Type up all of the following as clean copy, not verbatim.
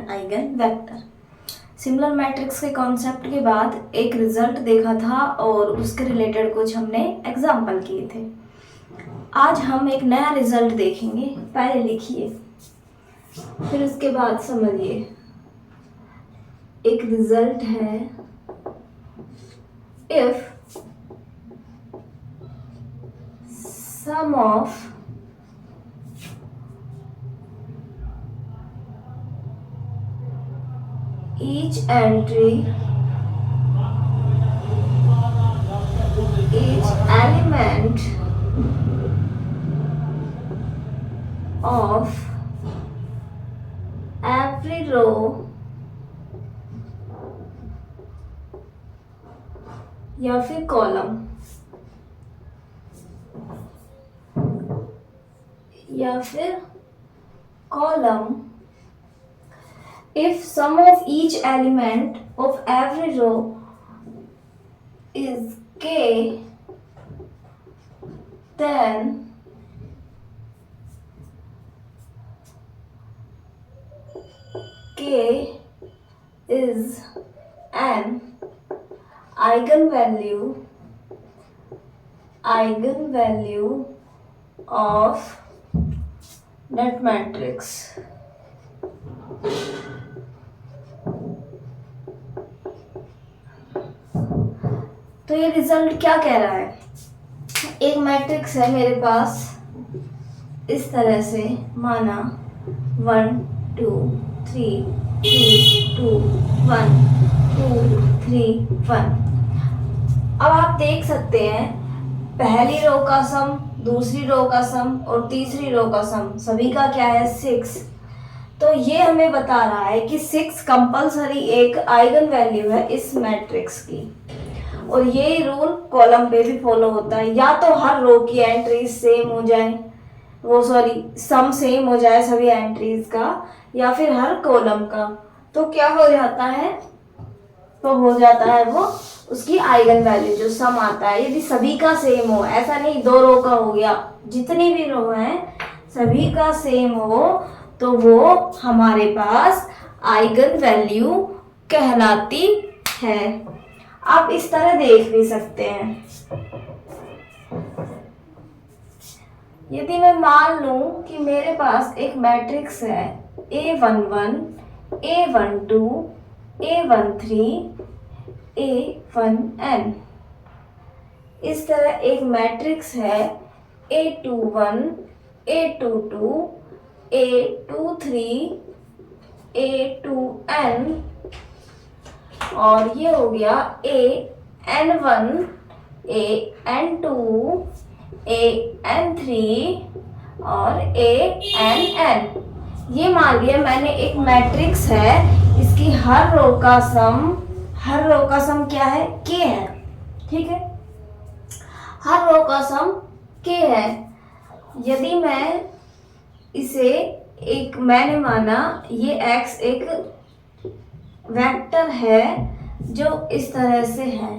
An eigen vector. Similar matrix के concept के बाद एक रिजल्ट देखा था और उसके रिलेटेड कुछ हमने एग्जाम्पल किए थे। आज हम एक नया रिजल्ट देखेंगे। पहले लिखिए फिर उसके बाद समझिए। एक रिजल्ट है, if sum of each entry, each element of every row या फिर column if sum of each element of every row is k, then k is an eigenvalue of that matrix. तो ये रिजल्ट क्या कह रहा है? एक मैट्रिक्स है मेरे पास, इस तरह से माना 1 2 3 3 2 1 2 3 1। अब आप देख सकते हैं पहली रो का सम, दूसरी रो का सम और तीसरी रो का सम सभी का क्या है? 6। तो ये हमें बता रहा है कि 6 कंपल्सरी एक आइगन वैल्यू है इस मैट्रिक्स की। और ये रूल कॉलम पे भी फॉलो होता है, या तो हर रो की एंट्रीज सेम हो जाए, सम सेम हो जाए सभी एंट्रीज का, या फिर हर कॉलम का। तो क्या हो जाता है? तो हो जाता है वो उसकी आइगन वैल्यू जो सम आता है। यदि सभी का सेम हो, ऐसा नहीं 2 रो का हो गया, जितनी भी रो है सभी का सेम हो, तो वो हमारे पास आइगन वैल्यू कहलाती है। आप इस तरह देख भी सकते हैं। यदि मैं मान लूं कि मेरे पास एक मैट्रिक्स है A11, A12, A13, A1n। इस तरह एक मैट्रिक्स है A21, A22, A23, A2n, और ये हो गया AN1, AN2, AN3 और ANn। ये मान लिया मैंने एक मैट्रिक्स है, इसकी हर रो का सम क्या है? K है। ठीक है, हर रो का सम K है। यदि मैं इसे मैंने माना ये X एक वेक्टर है जो इस तरह से है,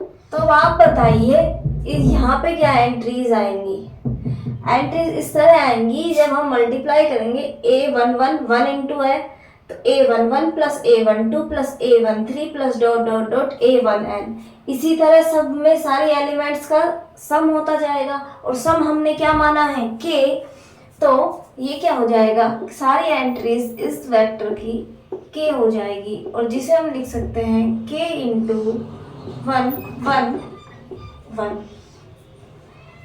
तो आप बताइए यहाँ पे क्या एंट्रीज आएंगी? एंट्रीज इस तरह आएंगी, जब हम मल्टीप्लाई करेंगे A11 1 इंटू है तो A11 plus A12 plus A13 plus dot dot dot A1n। इसी तरह सब में सारे एलिमेंट्स का सम होता जाएगा, और सम हमने क्या माना है? K। तो ये क्या हो जाएगा? सारी एंट्रीज इस वेक्टर की K हो जाएगी, और जिसे हम लिख सकते हैं K इंटू 1 1 1।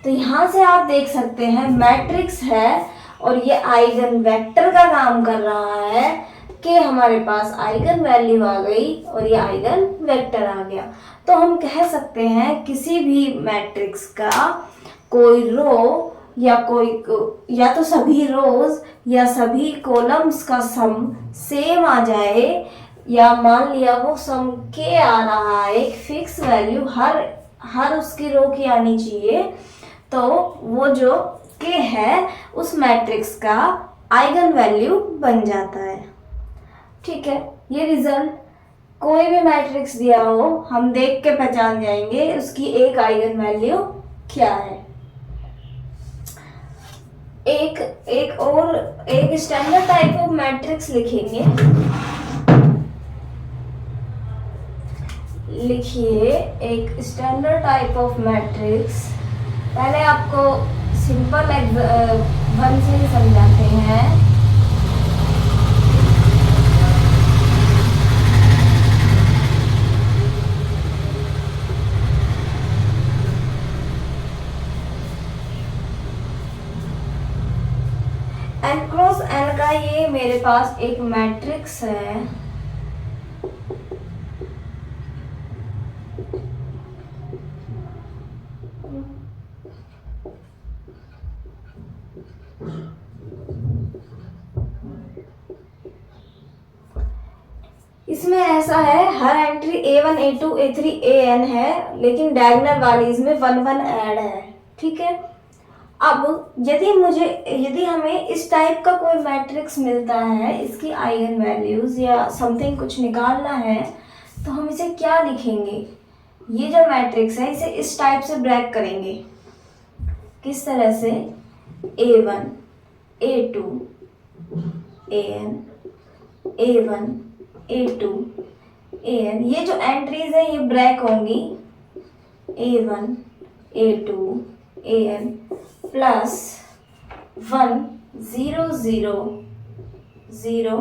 तो यहाँ से आप देख सकते हैं मैट्रिक्स है और ये आइगन वेक्टर का काम कर रहा है कि हमारे पास आइगन वैल्यू आ गई और ये आइगन वेक्टर आ गया। तो हम कह सकते हैं किसी भी मैट्रिक्स का कोई रो या तो सभी रोज या सभी कॉलम्स का सम सेम आ जाए, या मान लिया वो सम के आ रहा है, एक फिक्स वैल्यू हर उसकी रो की आनी चाहिए, तो वो जो के है उस मैट्रिक्स का आइगन वैल्यू बन जाता है। ठीक है, ये रिजल्ट कोई भी मैट्रिक्स दिया हो हम देख के पहचान जाएंगे उसकी एक आइगन वैल्यू क्या है। एक एक और एक स्टैंडर्ड टाइप ऑफ मैट्रिक्स लिखेंगे। लिखिए एक स्टैंडर्ड टाइप ऑफ मैट्रिक्स। पहले आपको सिंपल वन से ही समझाते हैं। n क्रॉस n का ये मेरे पास एक मैट्रिक्स है। इसमें ऐसा है, हर entry a1 a2 a3 an है, लेकिन डायगोनल वाली इसमें 1 1 ऐड है। ठीक है। अब यदि हमें इस टाइप का कोई मैट्रिक्स मिलता है, इसकी आइगन वैल्यूज या समथिंग कुछ निकालना है, तो हम इसे क्या लिखेंगे? ये जो मैट्रिक्स है इसे इस टाइप से ब्रेक करेंगे। किस तरह से? a1 a2 an a1 a2 an। ये जो एंट्रीज है ये ब्रेक होंगी a1 a2 an प्लस 1 0 0 0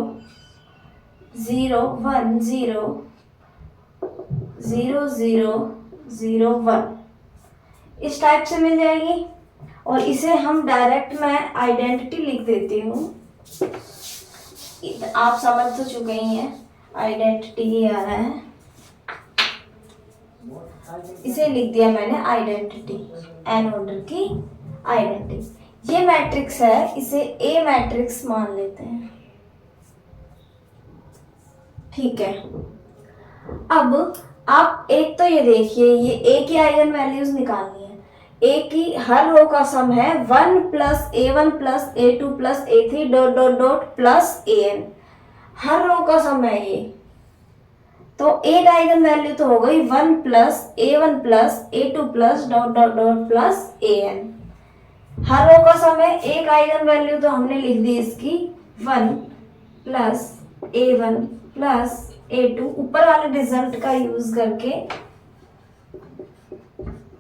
0 1 0 0 0 0 1 इस टाइप से मिल जाएगी। और इसे हम डायरेक्ट मैं आइडेंटिटी लिख देती हूँ। आप समझ तो चुके ही हैं, आइडेंटिटी ही आ रहा है। इसे लिख दिया मैंने आइडेंटिटी, एन ऑर्डर की आइडेंटिटी। ये मैट्रिक्स है, इसे ए मैट्रिक्स मान लेते हैं। ठीक है। अब आप एक तो ये देखिए, ये ए की आइगन वैल्यूज निकालनी है। ए की हर रो का सम है 1 plus a1 plus a2 plus a3 dot dot dot plus an। हर रो का सम है ये। तो एक आइगन वैल्यू तो हो गई 1 plus a1 plus a2 plus dot dot dot plus an। हर रो का सम है, एक आइगन वैल्यू तो हमने लिख दी इसकी 1 प्लस a1 प्लस a2, ऊपर वाले रिजल्ट का यूज करके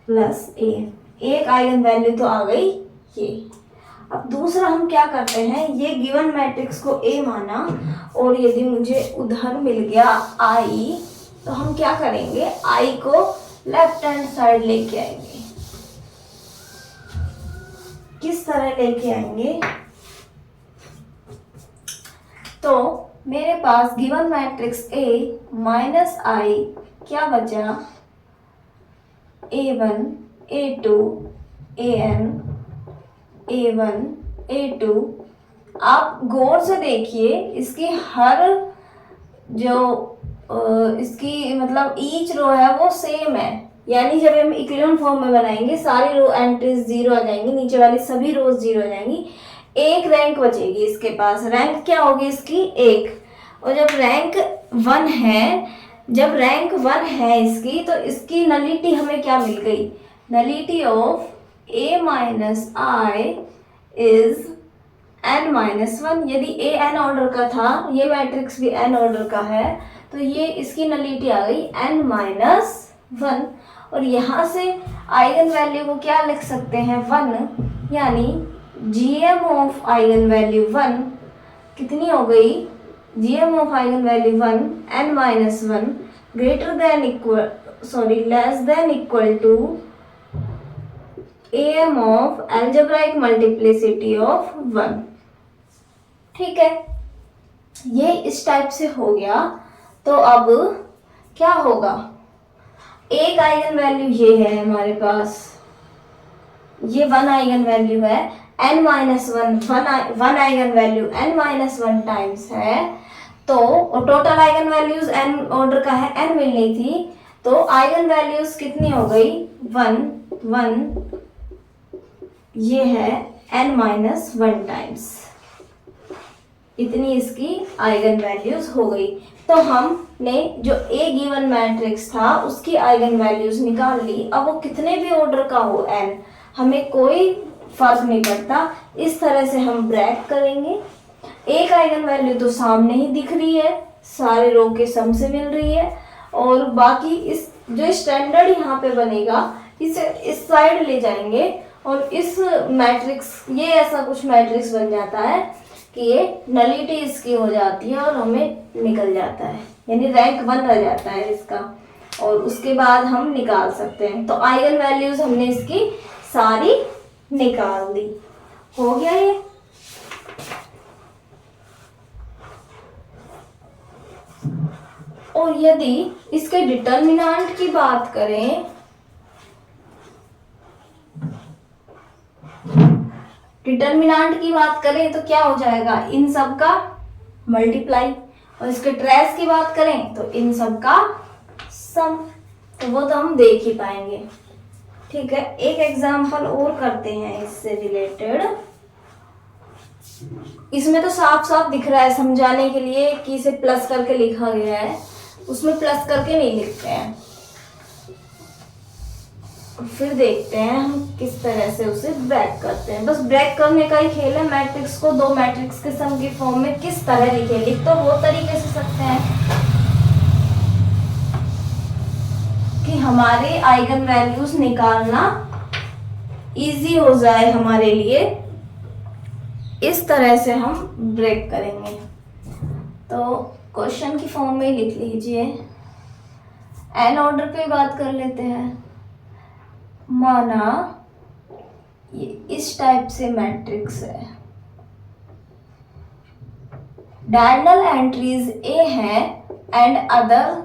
प्लस an। एक आइगन वैल्यू तो आ गई ये। अब दूसरा हम क्या करते हैं, ये गिवन मैट्रिक्स को A माना और यदि मुझे उधर मिल गया I, तो हम क्या करेंगे, I को लेफ्ट हैंड साइड लेके आएंगे। किस तरह लेके आएंगे? तो मेरे पास given matrix A minus I क्या बचा, a1 a2 an a1 a2। आप गौर से देखिए, इसकी हर जो इसकी मतलब ईच रो है वो सेम है। यानी जब हम इक्विवेलेंट फॉर्म में बनाएंगे, सारी रो एंट्रीज 0 आ जाएंगी, नीचे वाली सभी रोज 0 आ जाएंगी। एक रैंक बचेगी इसके पास। रैंक क्या होगी इसकी? 1। और जब रैंक 1 है इसकी, तो इसकी नलिटी हमें क्या मिल गई? Nullity of a minus I is n-1। यदि a n ऑर्डर का था, ये मैट्रिक्स भी n ऑर्डर का है, तो ये इसकी नलिटी आ गई n-1। और यहाँ से आइगन वैल्यू को क्या लिख सकते हैं? 1। यानी gm ऑफ आइगन वैल्यू 1 कितनी हो गई? gm of eigen value 1 n-1 less than equal to am of algebraic multiplicity of 1। ठीक है, ये इस टाइप से हो गया। तो अब क्या होगा? एक आइगन वैल्यू ये है हमारे पास, ये 1 आइगन वैल्यू है, n-1 eigen value n-1 times है। तो total eigen values n order का है, n मिलनी थी, तो आइगन वैल्यूज कितनी हो गई? 1 1। ये है n-1 टाइम्स, इतनी इसकी आइगन वैल्यूज हो गई। तो हमने जो ए गिवन मैट्रिक्स था उसकी आइगन वैल्यूज निकाल ली। अब वो कितने भी ऑर्डर का हो n, हमें कोई फर्क नहीं पड़ता। इस तरह से हम ब्रेक करेंगे। एक आइगन वैल्यू तो सामने ही दिख रही है, सारे रो के सम से मिल रही है, और बाकी इस जो स्टैंडर्ड यहाँ पे बनेगा इसे इस साइड ले जाएंगे और इस मैट्रिक्स, ये ऐसा कुछ मैट्रिक्स बन जाता है कि ये नलिटी इसकी हो जाती है और हमें निकल जाता है, यानी रैंक 1 रह जाता है इसका, और उसके बाद हम निकाल सकते हैं। तो आइगन वैल्यूज हमने इसकी सारी निकाल दी। हो गया ये। और यदि इसके डिटर्मिनेंट की बात करें, तो क्या हो जाएगा, इन सब का मल्टीप्लाई, और इसके ट्रेस की बात करें तो इन सब का सम। तो वो तो हम देख ही पाएंगे। ठीक है, एक एग्जांपल और करते हैं इससे रिलेटेड। इसमें तो साफ साफ दिख रहा है समझाने के लिए कि इसे प्लस करके लिखा गया है, उसमें प्लस करके नहीं लिखते हैं। फिर देखते हैं हम किस तरह से उसे ब्रेक करते हैं। बस ब्रेक करने का ही खेल है। मैट्रिक्स को दो मैट्रिक्स के सम की फॉर्म में किस तरह लिख तो वो तरीके से सकते हैं कि हमारे आइगन वैल्यूज निकालना इजी हो जाए हमारे लिए। इस तरह से हम ब्रेक करेंगे। तो क्वेश्चन की फॉर्म में लिख लीजिए। एन ऑर्डर पे बात कर लेते हैं। माना ये इस टाइप से मैट्रिक्स है, डायगोनल एंट्रीज ए है एंड अदर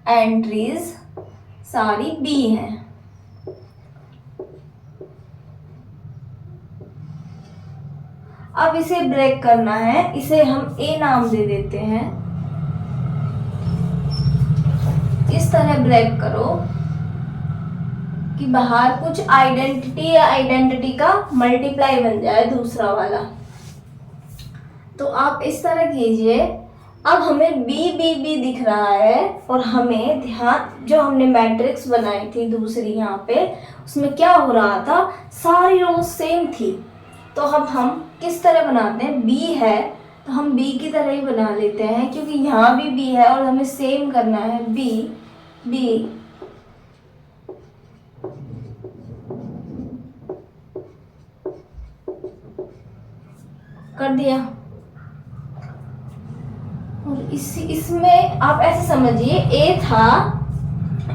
एंट्रीज सारी बी हैं। अब इसे ब्रेक करना है, इसे हम ए नाम दे देते हैं। इस तरह ब्रेक करो कि बाहर कुछ आइडेंटिटी या आइडेंटिटी का मल्टीप्लाई बन जाए दूसरा वाला। तो आप इस तरह कीजिए। अब हमें बी बी बी दिख रहा है और हमें ध्यान, जो हमने मैट्रिक्स बनाई थी दूसरी यहाँ पे, उसमें क्या हो रहा था, सारी रोज सेम थी। तो अब हम किस तरह बनाते हैं, बी है तो हम बी की तरह ही बना लेते हैं, क्योंकि यहाँ भी बी है और हमें सेम करना है। बी बी कर दिया। और इसमें आप ऐसे समझिए, ए था,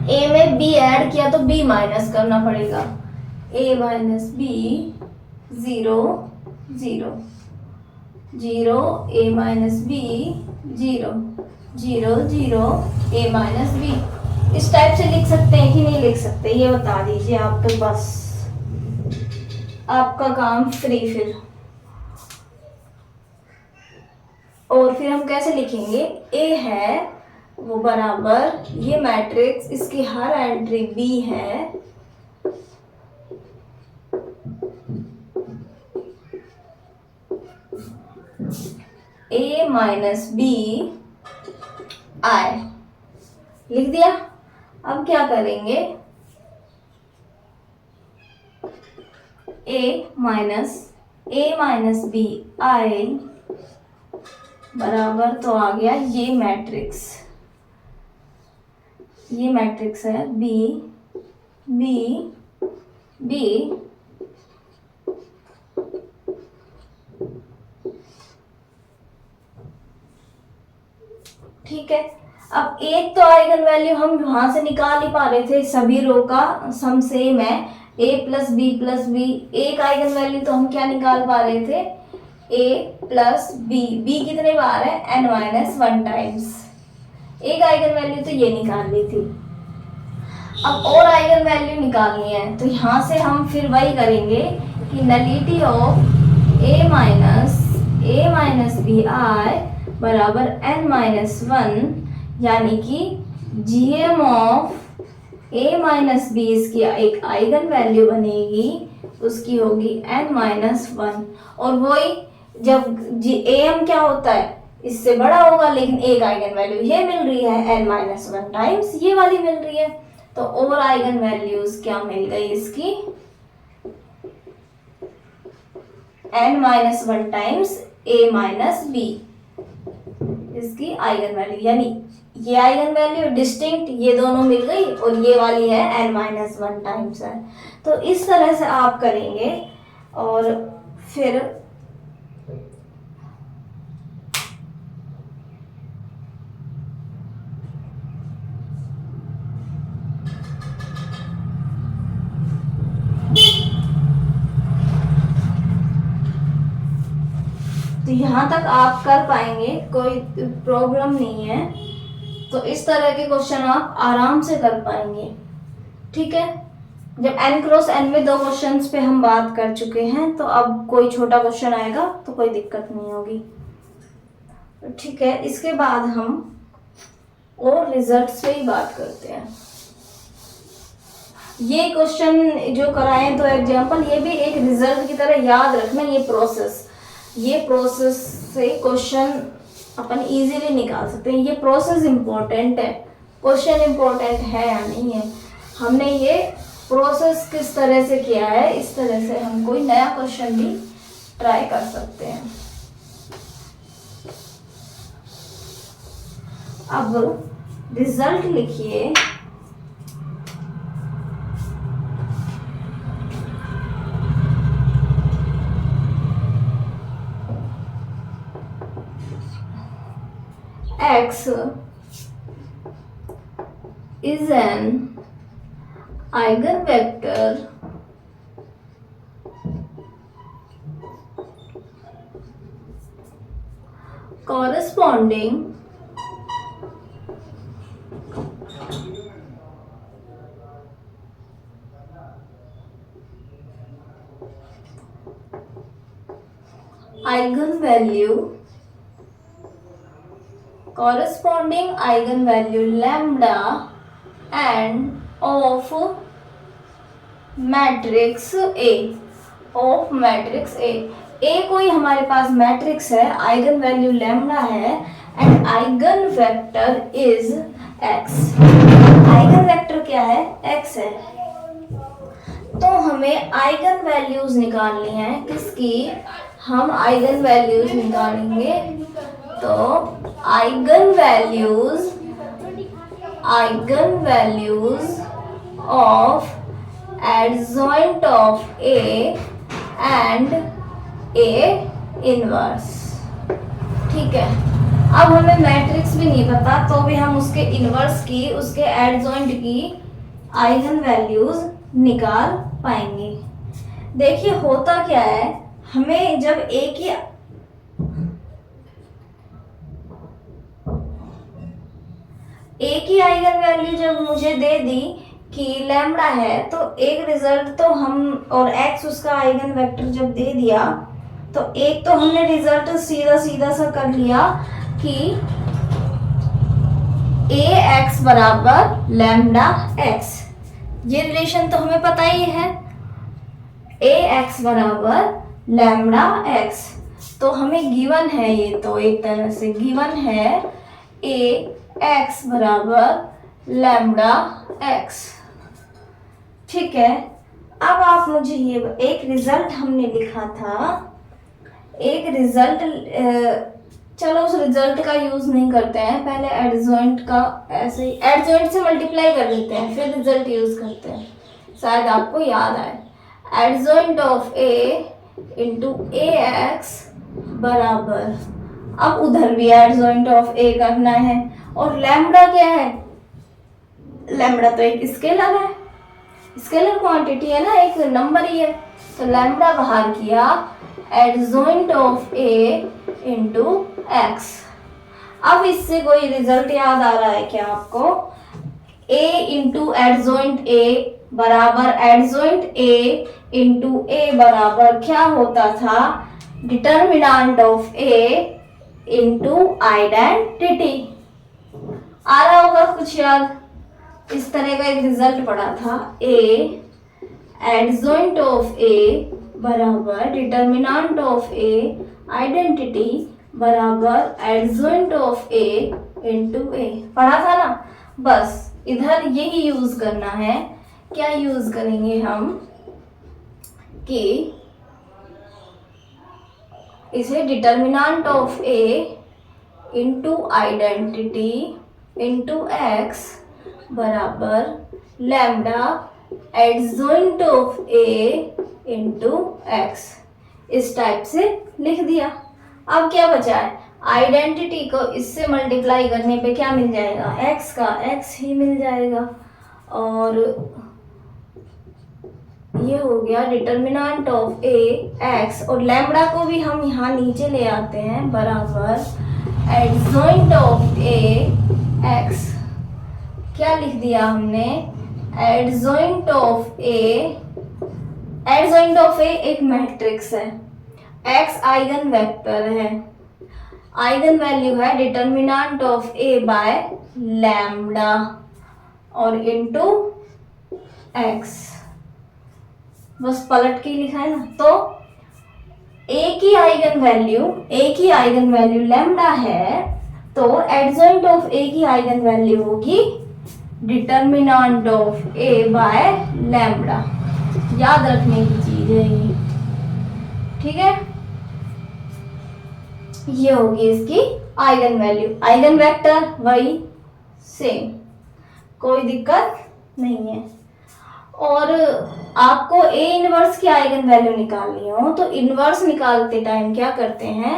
ए में बी ऐड किया तो बी माइनस करना पड़ेगा। ए माइनस बी 0 0 0, ए माइनस बी 0 0 0, ए माइनस बी। इस टाइप से लिख सकते हैं कि नहीं लिख सकते, ये बता दीजिए आप। तो बस आपका काम फ्री फिर। और फिर हम कैसे लिखेंगे, ए है वो बराबर ये मैट्रिक्स, इसकी हर एंट्री बी है, ए माइनस बी आई, लिख दिया। अब क्या करेंगे, ए माइनस बी आई बराबर, तो आ गया ये मैट्रिक्स है बी बी बी। ठीक है, अब एक तो आइगन वैल्यू हम वहां से निकाल ही पा रहे थे, सभी रो का सम सेम है, a plus B plus B. एक आइगन वैल्यू तो हम क्या निकाल पा रहे थे, a प्लस बी। बी कितने बार है, n-1 टाइम्स। एक आइगन वैल्यू तो ये निकाल ली थी। अब और आइगन वैल्यू निकालनी है, तो यहाँ से हम फिर वही करेंगे कि nullity of a minus B I बराबर n-1, यानी कि gm of a minus B इसकी एक आइगन वैल्यू बनेगी, उसकी होगी n-1। और वही जब am क्या होता है, इससे बड़ा होगा, लेकिन एक आइगन वैल्यू ये मिल रही है n-1 टाइम्स ये वाली मिल रही है। तो और आइगन वैल्यूज क्या मिल गई इसकी, n-1 times a minus B इसकी आइगन वैल्यू, यानी ये आइगन वैल्यू डिस्टिंक्ट ये दोनों मिल गई और ये वाली है n-1 टाइम्स है। तो इस तरह से आप करेंगे और फिर तो यहाँ तक आप कर पाएंगे, कोई प्रॉब्लम नहीं है। तो इस तरह के क्वेश्चन आप आराम से कर पाएंगे, ठीक है। जब n क्रॉस n में 2 क्वेश्चंस पे हम बात कर चुके हैं, तो अब कोई छोटा क्वेश्चन आएगा तो कोई दिक्कत नहीं होगी, ठीक है। इसके बाद हम और रिजल्ट्स पे ही बात करते हैं। ये क्वेश्चन जो कराए तो एग्जाम्पल, ये भी एक रिजल्ट की तरह याद रखना। ये प्रोसेस से क्वेश्चन अपन इजीली निकाल सकते हैं। ये प्रोसेस इंपॉर्टेंट है, क्वेश्चन इंपॉर्टेंट है या नहीं है। हमने ये प्रोसेस किस तरह से किया है, इस तरह से हम कोई नया क्वेश्चन भी ट्राई कर सकते हैं। अब रिजल्ट लिखिए। X is an eigenvector corresponding eigenvalue lambda and of matrix A कोई हमारे पास मैट्रिक्स है, आइगन वैल्यू लैम्डा है and eigen vector is x। Eigen vector क्या है? x है। तो हमें आइगन वैल्यूज निकालनी है। किसकी? हम आइगन वैल्यूज निकालेंगे। तो eigen values of adjoint of A and A inverse. ठीक है। अब हमें मैट्रिक्स भी नहीं पता तो भी हम उसके इनवर्स की, उसके एडजॉइंट की आइगन वैल्यूज निकाल पाएंगे। देखिए होता क्या है, हमें जब एक ही आइगन वैल्यू जब मुझे दे दी कि लैम्डा है, तो एक रिजल्ट तो हम, और एक्स उसका आइगन वेक्टर जब दे दिया तो एक तो हमने रिजल्ट सीधा सा कर लिया कि ए एक्स बराबर लैम्डा एक्स। ये रिलेशन तो हमें पता ही है, ए एक्स बराबर लैम्डा एक्स। तो हमें गिवन है, ये तो एक तरह से गिवन है ए एक्स बराबर लैम्डा एक्स। ठीक है। अब आप मुझे ये एक रिजल्ट हमने लिखा था, एक रिजल्ट, चलो उस रिजल्ट का यूज नहीं करते हैं, पहले एडजॉइंट का ऐसे ही एडजॉइंट से मल्टीप्लाई कर देते हैं फिर रिजल्ट यूज करते हैं, शायद आपको याद आए। Adjoint of A into A x बराबर, अब उधर भी एडजॉइंट ऑफ ए करना है। और लैम्डा क्या है? लैम्डा तो एक स्केलर है, स्केलर क्वांटिटी है ना, एक नंबर ही है। तो लैम्डा बाहर किया, adjoint of A into x. अब इससे कोई रिजल्ट याद आ रहा है क्या आपको? ए इंटू एडजॉइंट ए बराबर एडजॉइंट ए इंटू ए बराबर क्या होता था? Determinant of A into identity. आ रहा होगा कुछ याद? इस तरह का एक रिजल्ट पड़ा था, ए एडजॉइंट ऑफ ए बराबर डिटर्मिनेंट ऑफ ए आइडेंटिटी बराबर एडजॉइंट ऑफ ए इंटू ए। पढ़ा था ना? बस इधर यही यूज करना है। क्या यूज करेंगे हम कि इसे determinant of A into identity into X बराबर lambda adjoint of A into X, इस टाइप से लिख दिया। अब क्या बचा है, आइडेंटिटी को इससे मल्टीप्लाई करने पे क्या मिल जाएगा, एक्स का एक्स ही मिल जाएगा। और ये हो गया डिटर्मिनेंट ऑफ ए एक्स, और लैम्बडा को भी हम यहाँ नीचे ले आते हैं बराबर एडजॉइंट ऑफ ए एक्स। क्या लिख दिया हमने, adjoint of A, adjoint of A एक मैट्रिक्स है, एक्स आइगन वेक्टर है, आइगन वैल्यू है determinant of A by lambda और इनटू एक्स, बस पलट के लिखा है ना। तो ए की आइगन वैल्यू लैम्बडा है, तो एडजॉइंट ऑफ ए की आइगन वैल्यू होगी determinant of A by lambda. याद रखने की चीज है ये, ठीक है। ये होगी इसकी आइगन वैल्यू, आइगन वेक्टर वही सेम, कोई दिक्कत नहीं है। और आपको ए इनवर्स की आइगन वैल्यू निकालनी हो तो इनवर्स निकालते टाइम क्या करते हैं,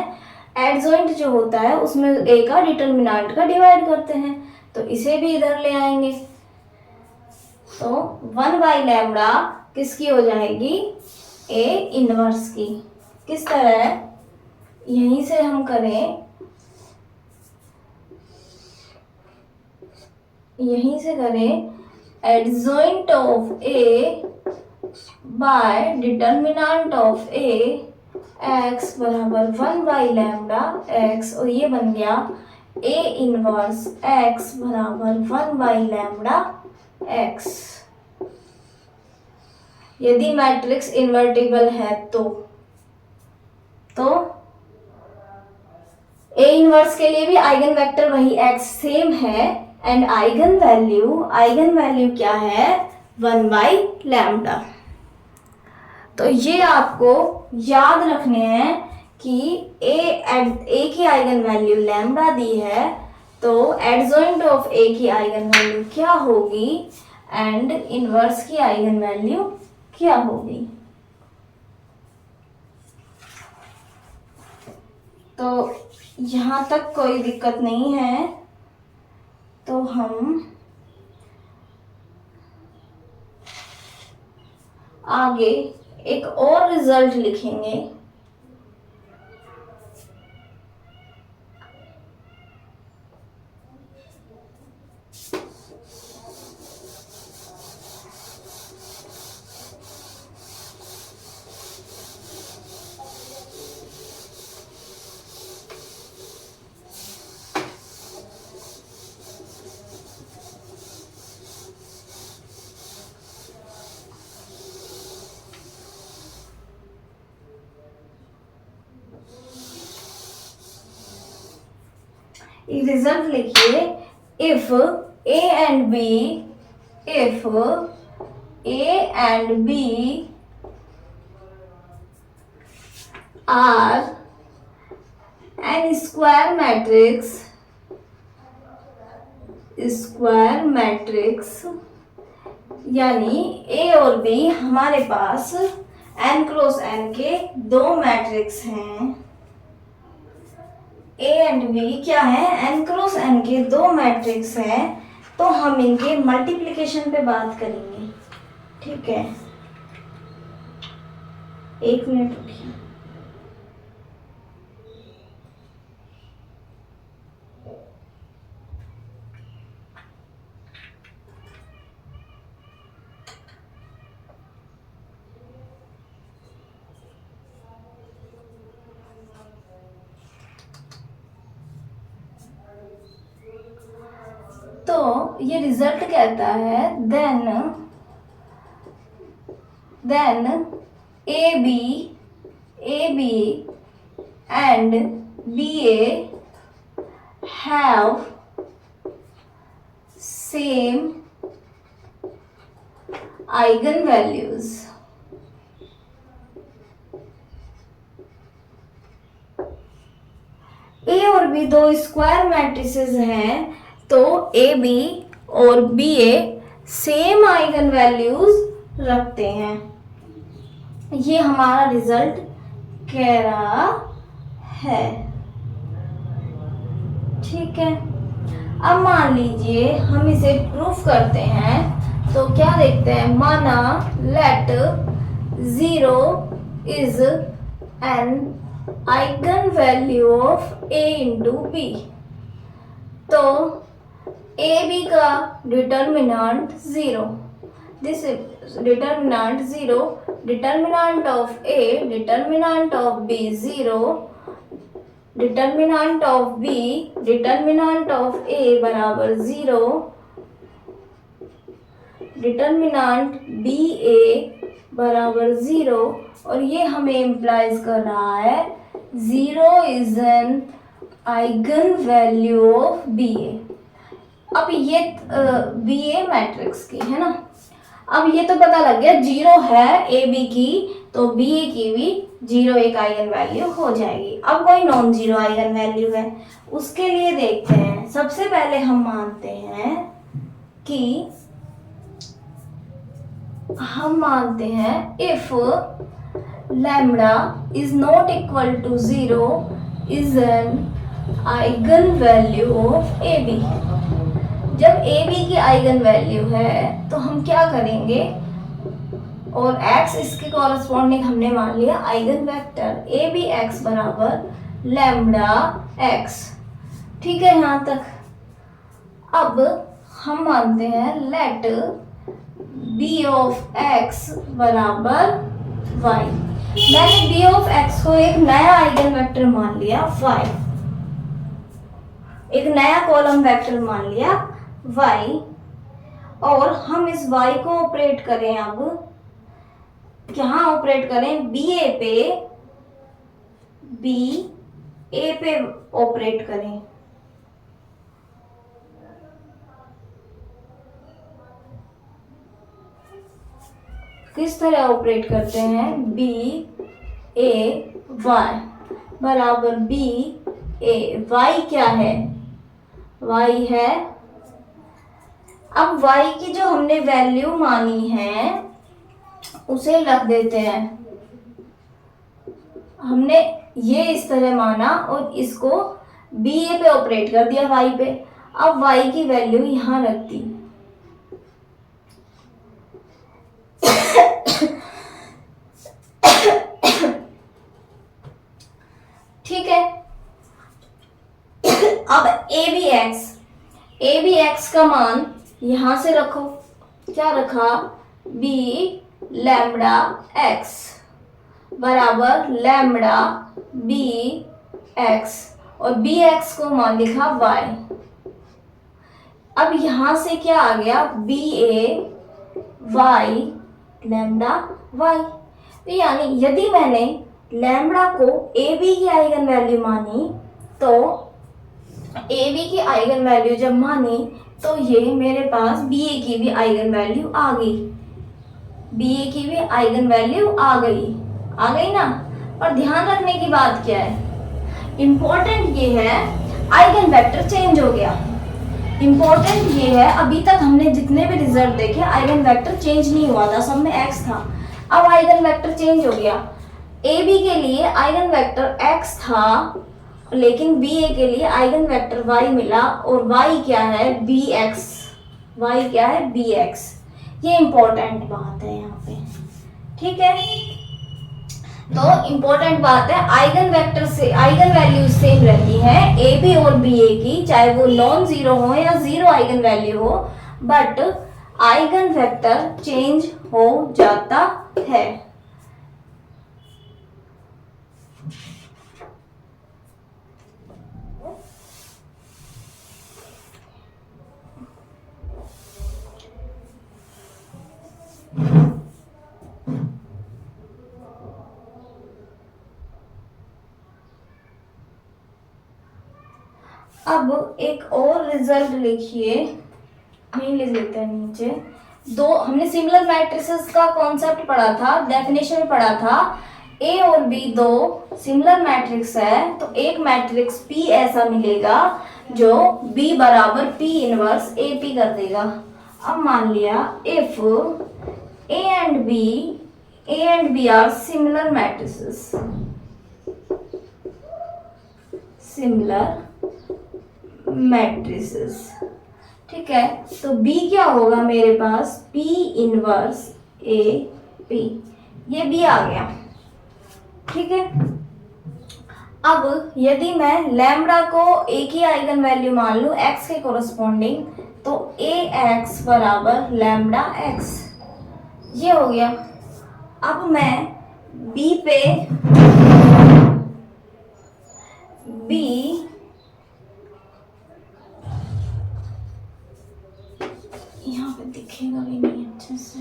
एडजॉइंट जो होता है उसमें ए का डिटर्मिनेंट का डिवाइड करते हैं, तो इसे भी इधर ले आएंगे। तो 1 बाई लैम्बडा किसकी हो जाएगी, ए इनवर्स की। किस तरह, यहीं से हम करें, यहीं से करें adjoint of A bye determinant of A x बराबर 1 बाई लैम्बडा एक्स, और ये बन गया ए इनवर्स एक्स बराबर 1 बाई लैम्बडा एक्स। यदि मैट्रिक्स इन्वर्टिबल है तो ए इनवर्स के लिए भी आइगन वेक्टर वही एक्स सेम है, एंड आइगन वैल्यू क्या है, 1 बाई लैम्बडा। तो ये आपको याद रखने हैं कि ए की आइगन वैल्यू लैम्बडा दी है, तो एडजॉइंट ऑफ ए की आइगन वैल्यू क्या होगी एंड इनवर्स की आइगन वैल्यू क्या होगी। तो यहाँ तक कोई दिक्कत नहीं है, तो हम आगे एक और रिजल्ट लिखेंगे। रिजल्ट लिखिए, if A and B are n square matrix, यानी ए और बी हमारे पास n क्रॉस n के दो मैट्रिक्स हैं। ए एंड बी क्या है, n क्रॉस n के दो मैट्रिक्स हैं, तो हम इनके मल्टीप्लिकेशन पे बात करेंगे, ठीक है। 1 मिनट रुकिए। तो ये रिजल्ट कहता है then A B and B A have same eigen values. भी दो स्क्वायर मैट्रिसेस हैं तो ए बी और B A same eigen values रखते हैं। ये हमारा रिजल्ट कह रहा है। ठीक है, अब मान लीजिए हम इसे प्रूफ करते हैं तो क्या देखते हैं, माना let 0 is an eigen value of a into बी। तो ए बी का determinant 0, this determinant 0, determinant of a, determinant of b 0, determinant of b, determinant of a बराबर 0, डिटर्मिनेंट बी ए बराबर 0, और ये हमें इम्प्लाइज कर रहा है 0 is an eigen value of B A. अब ये बी ए मैट्रिक्स की है ना, अब ये तो पता लग गया 0 है ए बी की, तो बी ए की भी 0 एक आइगन वैल्यू हो जाएगी। अब कोई नॉन जीरो आइगन वैल्यू है, उसके लिए देखते हैं। सबसे पहले हम मानते हैं कि if lambda is not equal to 0 is an eigen value of A B. जब ए बी की आइगन वैल्यू है तो हम क्या करेंगे, और x इसके कॉरस्पॉन्डिंग हमने मान लिया eigen vector A B X बराबर लैम्डा एक्स। ठीक है यहाँ तक। अब हम मानते हैं लेट b ऑफ x बराबर y। मैंने b ऑफ x को एक नया आइगन वेक्टर मान लिया y, एक नया कॉलम वेक्टर मान लिया y, और हम इस y को ऑपरेट करें, अब यहाँ ऑपरेट करें बी ए पे ऑपरेट करें। किस तरह ऑपरेट करते हैं, बी ए वाई बराबर बी ए, वाई क्या है, वाई है, अब वाई की जो हमने वैल्यू मानी है उसे रख देते हैं। हमने ये इस तरह माना और इसको बी ए पे ऑपरेट कर दिया वाई पे। अब वाई की वैल्यू यहां रख दी। ठीक है, अब ए बी एक्स का मान यहां से रखो, क्या रखा, बी लैम्डा एक्स बराबर लैम्डा बी एक्स, और बी एक्स को मान लिखा वाई। अब यहां से क्या आ गया, बी ए वाई लैम्डा वाई। तो यानी यदि मैंने लैम्डा को ए बी की आइगन वैल्यू मानी, तो ए बी की आइगन वैल्यू जब मानी तो ये मेरे पास बी ए की भी आइगन वैल्यू आ गई, बी ए की भी आइगन वैल्यू आ गई ना। और ध्यान रखने की बात क्या है, इम्पोर्टेंट ये है आइगन वेक्टर चेंज हो गया। इम्पोर्टेंट ये है, अभी तक हमने जितने भी रिजल्ट देखे आइगन वेक्टर चेंज नहीं हुआ था, सब में एक्स था। अब आइगन वेक्टर चेंज हो गया। ए बी के लिए आइगन वेक्टर एक्स था, लेकिन बी ए के लिए आइगन वेक्टर वाई मिला, और वाई क्या है, बी एक्स, वाई क्या है, बी एक्स। ये इंपॉर्टेंट बात है यहाँ पे। ठीक है, तो इंपॉर्टेंट बात है, आइगन वेक्टर से आइगन वैल्यू सेम रहती है ए बी और बी ए की, चाहे वो नॉन जीरो हो या जीरो आइगन वैल्यू हो, बट आइगन वेक्टर चेंज हो जाता है। अब एक और रिजल्ट लिखिए, नहीं लिख लेते हैं नीचे। दो हमने सिमिलर मैट्रिसेस का कॉन्सेप्ट पढ़ा था, डेफिनेशन पढ़ा था। ए और बी दो सिमिलर मैट्रिक्स है, तो एक मैट्रिक्स पी ऐसा मिलेगा जो बी बराबर पी इनवर्स ए पी कर देगा। अब मान लिया if A and B are similar matrices, ठीक है, तो B क्या होगा मेरे पास, P इनवर्स A P, ये B आ गया, ठीक है। अब यदि मैं लैम्बडा को A की आइगन वैल्यू मान लूं X के कोरस्पॉन्डिंग, तो AX बराबर लैम्बडा X, ये हो गया। अब मैं B पे यहाँ पे दिखेगा भी नहीं अच्छे से,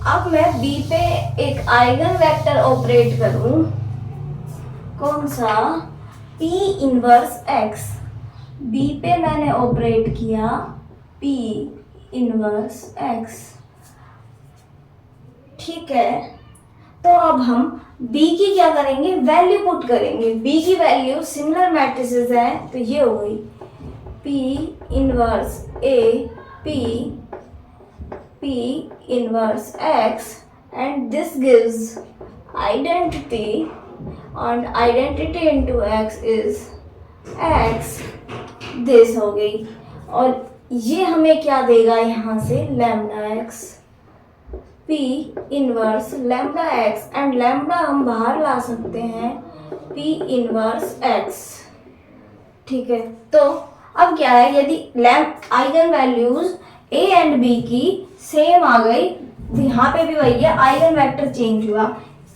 अब मैं B पे एक आइगन वेक्टर ऑपरेट करूं, कौन सा, P इनवर्स X। B पे मैंने ऑपरेट किया P इनवर्स X, ठीक है। तो अब हम B की क्या करेंगे, वैल्यू पुट करेंगे। B की वैल्यू सिमिलर मैट्रिसेस है, तो ये हो गई P inverse A P inverse X, and this gives identity, and identity into X is X, this हो गई। और ये हमें क्या देगा यहाँ से, lambda X, P inverse lambda X, and lambda हम बाहर ला सकते हैं P इनवर्स X, ठीक है। तो अब क्या है, यदि eigen values A and B की सेम आ गई, यहाँ पे भी वही है, आइगन वेक्टर चेंज हुआ।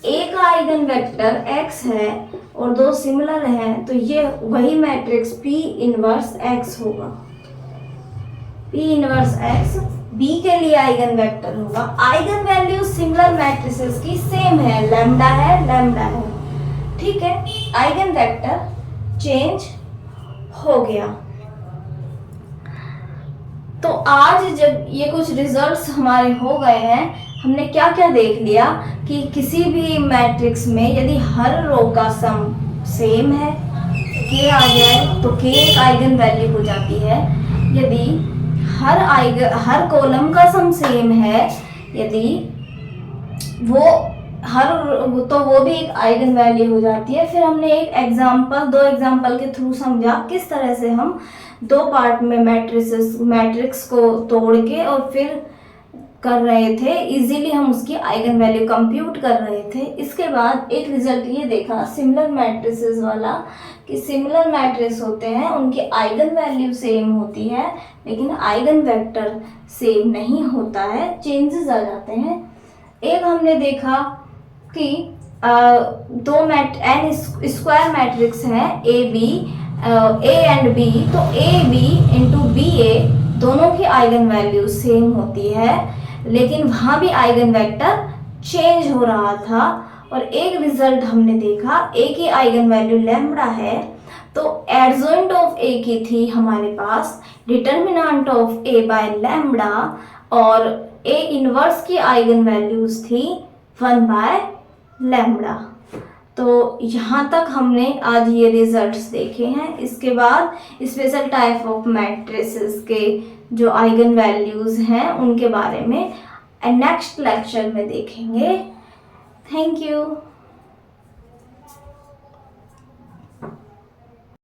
A का आइगन वेक्टर X है और दो सिमिलर हैं, तो ये वही मैट्रिक्स P इनवर्स X होगा। P इनवर्स X B के लिए आइगन वेक्टर होगा। आइगन वैल्यू सिमिलर मैट्रिसेस की सेम है, लैम्डा है, ठीक है। आइगन वेक्टर चेंज हो गया। तो आज जब ये कुछ रिजल्ट्स हमारे हो गए हैं, हमने क्या क्या देख लिया कि किसी भी मैट्रिक्स में यदि हर रो का सम सेम है, k आ जाए, तो k एक आइगन वैल्यू हो जाती है। यदि हर कॉलम का सम सेम है, यदि वो भी एक आइगन वैल्यू हो जाती है। फिर हमने दो एग्जाम्पल के थ्रू समझा किस तरह से हम दो पार्ट में मैट्रिक्स को तोड़ के और फिर कर रहे थे, इजीली हम उसकी आइगन वैल्यू कंप्यूट कर रहे थे। इसके बाद एक रिजल्ट ये देखा सिमिलर मैट्रिसेस वाला, कि सिमिलर मैट्रिक्स होते हैं, उनकी आइगन वैल्यू सेम होती है, लेकिन आइगन वेक्टर सेम नहीं होता है, चेंजेस आ जाते हैं। एक हमने देखा कि दो n स्क्वायर मैट्रिक्स हैं A एंड B, तो AB इंटू BA दोनों की आइगन वैल्यू सेम होती है, लेकिन वहाँ भी आइगन वेक्टर चेंज हो रहा था। और एक रिजल्ट हमने देखा A की आइगन वैल्यू लैम्बडा है, तो एडजॉइंट ऑफ A की थी हमारे पास determinant of A by lambda, और A इनवर्स की आइगन वैल्यूज थी 1 बाय लैम्बडा। तो यहाँ तक हमने आज ये रिजल्ट्स देखे हैं। इसके बाद स्पेशल टाइप ऑफ मैट्रिसेस के जो आइगन वैल्यूज़ हैं उनके बारे में नेक्स्ट लेक्चर में देखेंगे। Thank you.